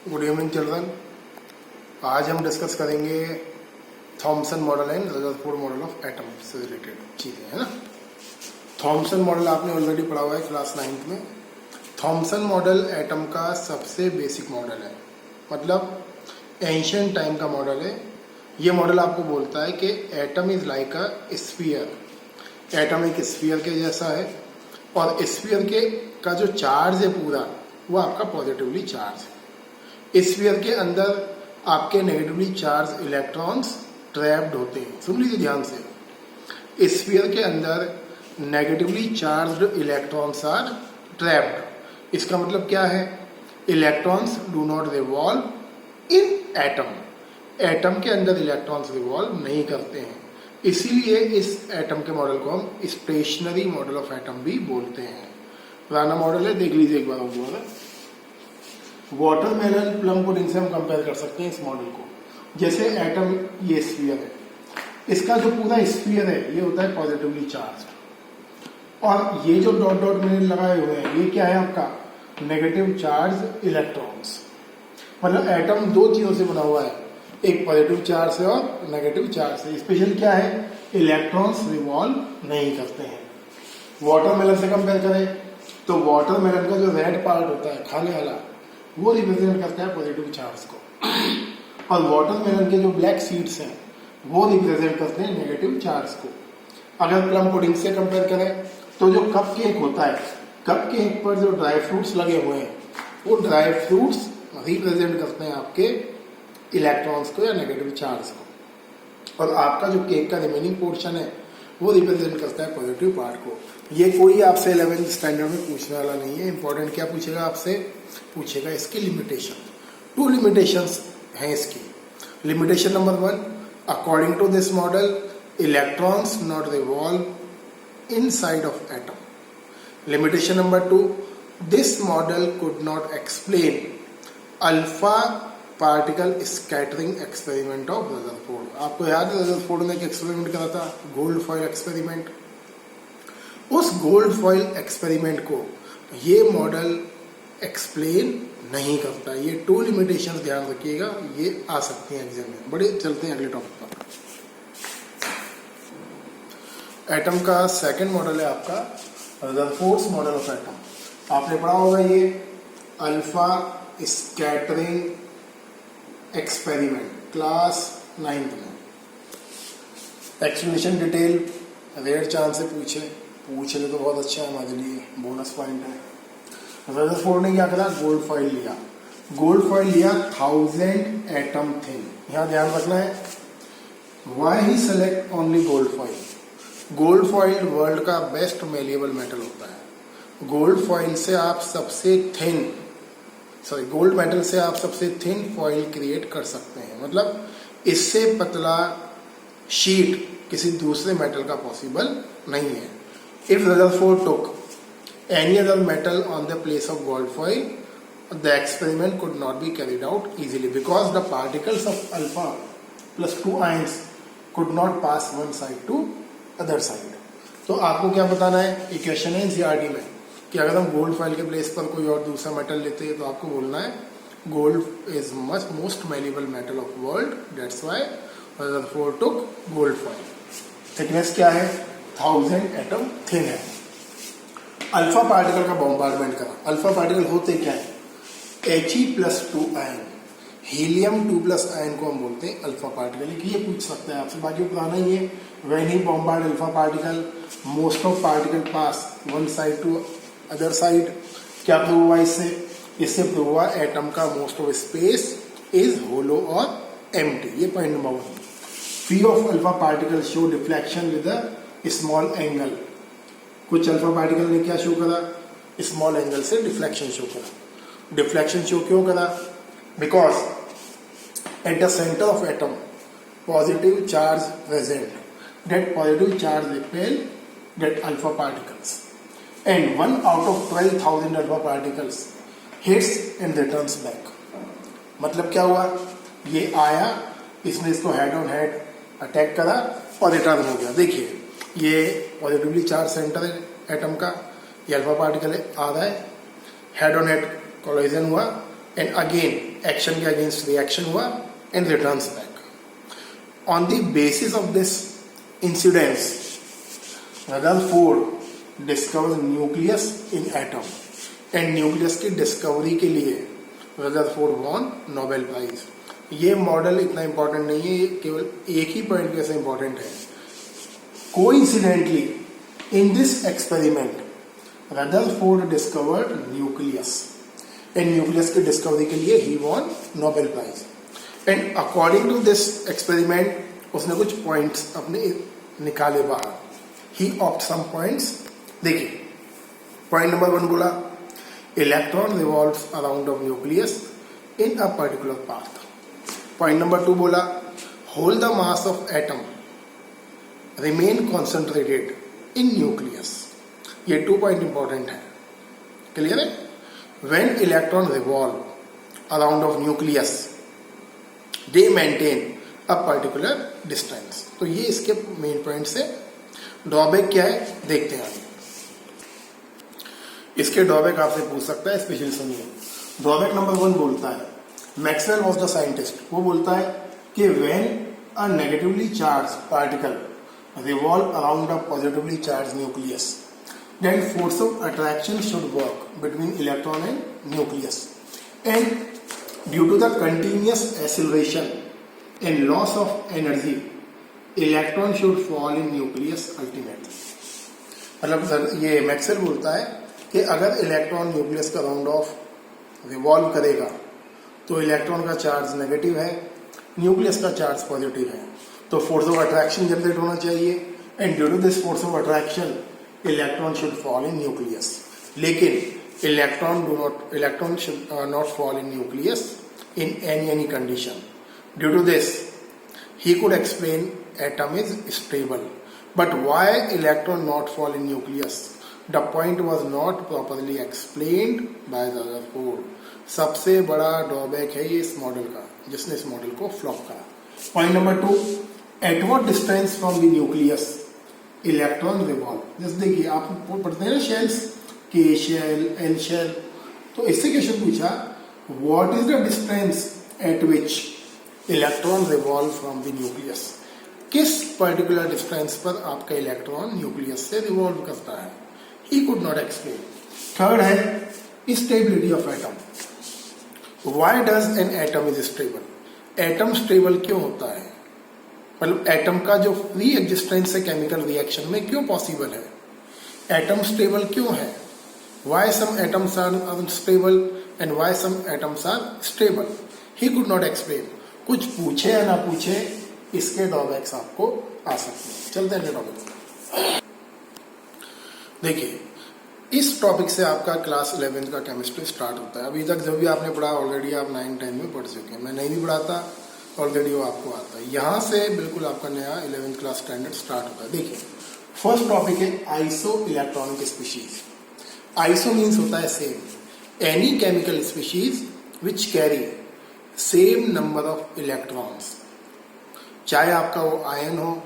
Good evening children. आज हम discuss करेंगे Thompson model and Rutherford model of atom से रिलेटेड चीज़ें, है ना। थॉमसन मॉडल आपने ऑलरेडी पढ़ा हुआ है क्लास 9th में। थॉमसन मॉडल एटम का सबसे बेसिक मॉडल है, मतलब एंशिएंट टाइम का मॉडल है। ये मॉडल आपको बोलता है कि atom is like a sphere. Atom एक स्फीयर के जैसा है और स्फीयर के का जो चार्ज है पूरा वो आपका पॉजिटिवली चार्ज है। स्फीयर के अंदर आपके नेगेटिवली चार्ज इलेक्ट्रॉन्स ट्रैप्ड होते हैं। सुन लीजिए ध्यान से, स्फीयर के अंदर negatively charged electrons are trapped. इसका मतलब क्या है? Electrons do not revolve in atom. Atom के अंदर इलेक्ट्रॉन्स रिवॉल्व नहीं करते हैं, इसीलिए इस एटम के मॉडल को हम स्टेशनरी मॉडल ऑफ एटम भी बोलते हैं। पुराना मॉडल है, देख लीजिए एक बार दोबारा। वाटरमेलन प्लम पुडिंग से हम कंपेयर कर सकते हैं इस मॉडल को। जैसे एटम ये स्फीयर है, इसका जो पूरा स्फीयर है ये होता है पॉजिटिवली चार्ज, और ये जो डॉट डॉट मैंने लगाए हुए हैं ये क्या है? आपका नेगेटिव चार्ज इलेक्ट्रॉन्स। मतलब एटम दो चीजों से बना हुआ है, एक पॉजिटिव चार्ज से और नेगेटिव चार्ज से। स्पेशल क्या है? इलेक्ट्रॉन्स रिवॉल्व नहीं करते हैं। वाटरमेलन से कंपेयर करें तो वाटरमेलन का जो रेड पार्ट होता है खाने वाला, वो रिप्रेजेंट करता है पॉजिटिव चार्ज को, और वाटरमेलन के जो ब्लैक सीड्स हैं वो रिप्रेजेंट करते हैं नेगेटिव चार्ज को। अगर प्लम पुडिंग से कंपेयर करें तो जो कप केक होता है, कप केक पर जो ड्राई फ्रूट्स लगे हुए हैं वो ड्राई फ्रूट्स रिप्रेजेंट करते हैं आपके इलेक्ट्रॉन्स को या नेगेटिव चार्ज को, और आपका जो केक का रिमेनिंग पोर्शन है वो रिप्रेजेंट करता है पॉजिटिव पार्ट को। ये कोई आपसे 11th स्टैंडर्ड में पूछने वाला नहीं है। इंपॉर्टेंट क्या पूछेगा आपसे? पूछेगा इसकी लिमिटेशन। 2 लिमिटेशंस हैं इसकी। Limitation number 1, according to this model electrons not revolve inside of atom. Limitation number 2, this model could not explain alpha particle scattering experiment of Rutherford. आपको याद है रदरफोर्ड ने एक एक्सपेरिमेंट करा था, गोल्ड फॉइल एक्सपेरिमेंट। उस गोल्ड फॉइल एक्सपेरिमेंट को ये मॉडल एक्सप्लेन नहीं करता। ये 2 लिमिटेशन ध्यान रखिएगा, ये आ सकती हैं एग्जाम में। बड़े चलते हैं अगले टॉपिक पर। एटम का सेकंड मॉडल है आपका रदरफोर्ड मॉडल ऑफ एटम। आपने पढ़ा होगा ये alpha scattering experiment class 9th में। एक्सप्लेनेशन डिटेल रेयर चांस से पूछ ले तो बहुत अच्छा है, हमारे लिए बोनस पॉइंट है। रदरफोर्ड ने क्या करा? गोल्ड फॉइल लिया। गोल्ड फॉइल लिया 1000 एटम थिन। यहाँ ध्यान रखना है, why he select only gold foil? Gold foil world का बेस्ट मेलिएबल मेटल होता है। गोल्ड फॉइल से आप सबसे थिन गोल्ड मेटल से आप सबसे थिन फॉइल क्रिएट कर सकते हैं। मतलब इससे पतला शीट किसी दूसरे मेटल का पॉसिबल नहीं है। If Rutherford took any other metal on the place of gold foil, the experiment could not be carried out easily because the particles of alpha plus 2 ions could not pass one side to other side. तो आपको क्या बताना है? एक question है NCERT में कि अगर हम गोल्ड फॉइल के प्लेस पर कोई और दूसरा मेटल लेते हैं तो आपको बोलना है gold is much most malleable metal of world, that's why Rutherford took gold foil. Thickness क्या है? 1000 एटम थिन है। अल्फा पार्टिकल का बॉम्बार्डमेंट करा। अल्फा पार्टिकल होते क्या है? He+2 आयन, हीलियम 2+ आयन को हम बोलते हैं अल्फा पार्टिकल। ये पूछ सकते हैं आपसे, बाकी पुराना ही है। When he bombard alpha particle most of particle pass one side to other side. क्या प्रूव हुआ इससे? इससे प्रूव हुआ एटम का most of space is hollow और एम्प्टी। ये point number 1। Free of alpha particle show deflection with a small angle. कुछ alpha particle ने क्या शो करा? स्मॉल एंगल से डिफ्लेक्शन शो करा। डिफ्लेक्शन शो क्यों करा? Because at the centre of atom positive charge present, that positive charge repel that alpha particles, and 1 out of 12,000 alpha particles hits and returns back। मतलब क्या हुआ? ये आया, इसने इसको हेड ऑन हेड अटैक करा और रिटर्न हो गया। देखिए ये पॉजिटिवली चार्ज सेंटर है एटम का, ये अल्फा पार्टिकल आ रहा है, हेड ऑन हेड कोलिजन हुआ एंड अगेन एक्शन के अगेंस्ट रिएक्शन हुआ and returns back. On the basis of this incidence Rutherford discover nucleus in atom, and nucleus की discovery के लिए रदरफोर्ड वॉन नोबेल प्राइज। ये model इतना important नहीं है, ये केवल एक ही पॉइंट कैसे इंपॉर्टेंट है। Coincidentally in this experiment Rutherford discovered nucleus, and nucleus की डिस्कवरी के लिए he won Nobel prize. And according to this experiment उसने कुछ पॉइंट्स अपने निकाले बाहर। He opt some points. देखिए पॉइंट नंबर 1 बोला electron revolves around of nucleus in a particular path. Point number 2 बोला whole the mass of atom remain concentrated in nucleus. ये 2 point important है, क्लियर है। When electron revolve around of nucleus they maintain a particular distance. तो ये इसके main points है। Drawback क्या है देखते हैं आगे। इसके ड्रॉबैक आपसे पूछ सकता है, स्पेशल सुनिए। ड्रॉबैक नंबर 1 बोलता है मैक्सवेल वॉज द साइंटिस्ट। वो बोलता है कि when a negatively charge particle revolve around a positively charge nucleus then force of attraction should work between electron and nucleus, and due to the continuous acceleration and loss of energy electron should fall in nucleus ultimately। मतलब ये Maxwell बोलता है कि अगर electron nucleus का round of revolve करेगा तो electron का चार्ज नेगेटिव है, न्यूक्लियस का चार्ज पॉजिटिव है, तो फोर्स ऑफ अट्रैक्शन जनरेट होना चाहिए, and due to this force of attraction electron should fall in nucleus. लेकिन electron should not fall in nucleus in any condition. Due to this he could explain atom is stable, but why electron not fall in nucleus? The point was not properly explained by Rutherford। सबसे बड़ा drawback है ये इस model का, जिसने इस model को flop करा। Point number 2 at what distance from the nucleus electron revolve. जैसे देखिए आप पढ़ते हैं ना शेल्स, के शेल, एल शेल, तो इससे क्वेश्चन पूछा what is the distance at which electron revolve from the nucleus. किस पर्टिकुलर डिस्टेंस पर आपका इलेक्ट्रॉन न्यूक्लियस से रिवॉल्व करता है। He could not explain. Third है stability of atom. Why does an atom is stable. Atom stable क्यों होता है, मतलब एटम का जो फ्री एग्जिस्टेंस है केमिकल रिएक्शन में क्यों पॉसिबल है। एटम स्टेबल क्यों है, why some atoms are unstable and why some atoms are stable. He could not explain. कुछ पूछे या ना पूछे इसके ड्रॉबैक्स आपको आ सकते हैं। चलते हैं टॉपिक। देखिए इस टॉपिक से आपका क्लास 11 का केमिस्ट्री स्टार्ट होता है। अभी तक जब भी आपने पढ़ा ऑलरेडी आप 9-10 में पढ़ चुके हैं। मैं नहीं भी पढ़ाता ऑलरेडी वो आपको आता है। यहाँ से बिल्कुल आपका नया 11th क्लास स्टैंडर्ड स्टार्ट होता है। देखिए फर्स्ट टॉपिक है iso electronic species. Iso means होता है same. Any chemical species which carry same number of electrons, चाहे आपका वो आयन हो,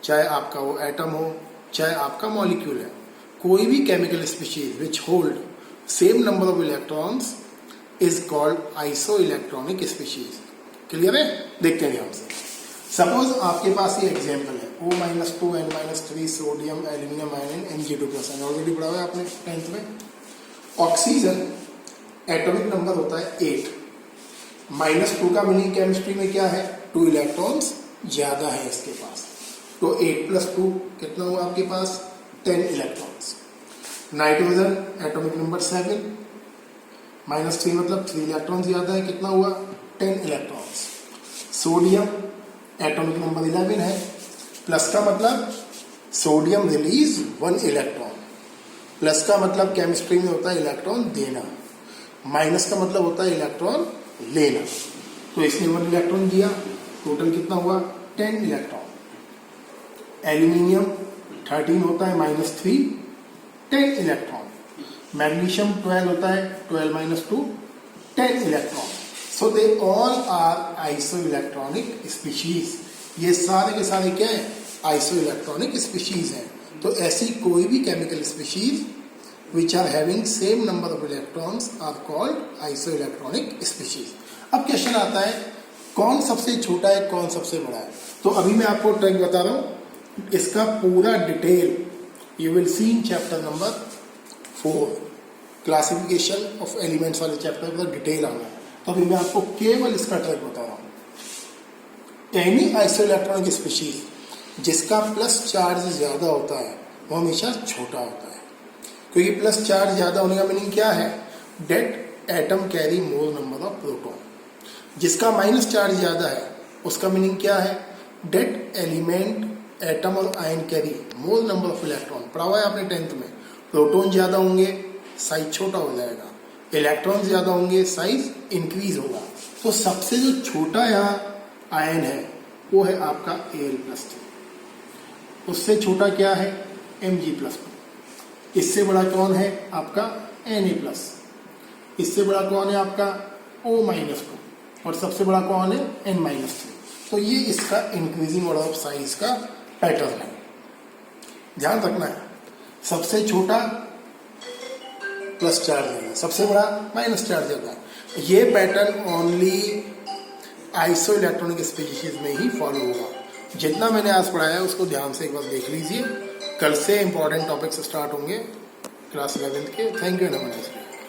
चाहे आपका वो एटम हो, चाहे आपका मॉलिक्यूल है, कोई भी chemical species which hold same number of electrons is called iso electronic species. Clear है। देखते हैं ध्यान से। सपोज आपके पास ये एग्जांपल है O-2 N-3 sodium aluminium ion Mg2+, already पढ़ा हुआ है आपने 10th में। ऑक्सीजन एटॉमिक नंबर होता है 8। -2 का मीनिंग केमिस्ट्री में क्या है, 2 इलेक्ट्रॉन्स ज्यादा है इसके पास, तो 8+2 कितना हुआ आपके पास 10 इलेक्ट्रॉन्स। नाइट्रोजन एटॉमिक नंबर 7, -3 मतलब 3 इलेक्ट्रॉन ज्यादा है, कितना हुआ 10 इलेक्ट्रॉन्स। सोडियम एटॉमिक नंबर 11 है, प्लस का मतलब सोडियम रिलीज 1 इलेक्ट्रॉन, प्लस का मतलब केमिस्ट्री में होता है इलेक्ट्रॉन देना, माइनस का मतलब होता है इलेक्ट्रॉन लेना। तो इसने 1 इलेक्ट्रॉन दिया, टोटल कितना हुआ 10 इलेक्ट्रॉन। एल्यूमिनियम 13 होता है -3 10 इलेक्ट्रॉन। मैग्नीशियम 12 होता है 12 - 2 10 electron. So they all are isoelectronic species. ये सारे के सारे क्या है आइसो इलेक्ट्रॉनिक स्पीशीज हैं। तो ऐसी कोई भी chemical species which are having same number of electrons are called isoelectronic species. अब क्वेश्चन आता है कौन सबसे छोटा है कौन सबसे बड़ा है. तो अभी मैं आपको ट्रिक बता रहा हूं, इसका पूरा detail you will see in chapter number 4 classification of elements वाले चैप्टर का डिटेल आना है. तो अभी मैं आपको केवल इसका ट्रिक बता रहा हूं. एनी आइसोइलेक्ट्रॉनिक स्पीशीज जिसका प्लस चार्ज ज्यादा होता है वो हमेशा छोटा होता है, क्योंकि प्लस चार्ज ज्यादा होने का मीनिंग क्या है, that atom carry more number of proton. जिसका माइनस चार्ज ज्यादा है उसका मीनिंग क्या है, डेट एलिमेंट एटम और ion carry more number of electron. पढ़ा हुआ है आपने 10th में. प्रोटॉन ज्यादा होंगे साइज छोटा हो जाएगा, इलेक्ट्रॉन ज्यादा होंगे साइज इंक्रीज होगा. तो सबसे जो छोटा यहाँ आयन है वो है आपका Al+2. उससे छोटा क्या है Mg+2. इससे बड़ा कौन है आपका Na+. इससे बड़ा कौन है आपका O-2 और सबसे बड़ा कौन है N-3. तो ये इसका इंक्रीजिंग ऑर्डर ऑफ साइज का पैटर्न है, ध्यान रखना है. सबसे छोटा प्लस चार्ज है, सबसे बड़ा माइनस चार्ज है. ये पैटर्न ओनली आइसोइलेक्ट्रॉनिक स्पीशीज में ही फॉलो होगा. जितना मैंने आज पढ़ाया है उसको ध्यान से एक बार देख लीजिए. कल से इंपॉर्टेंट टॉपिक्स स्टार्ट होंगे क्लास 11th के. Thank you. नमस्कार.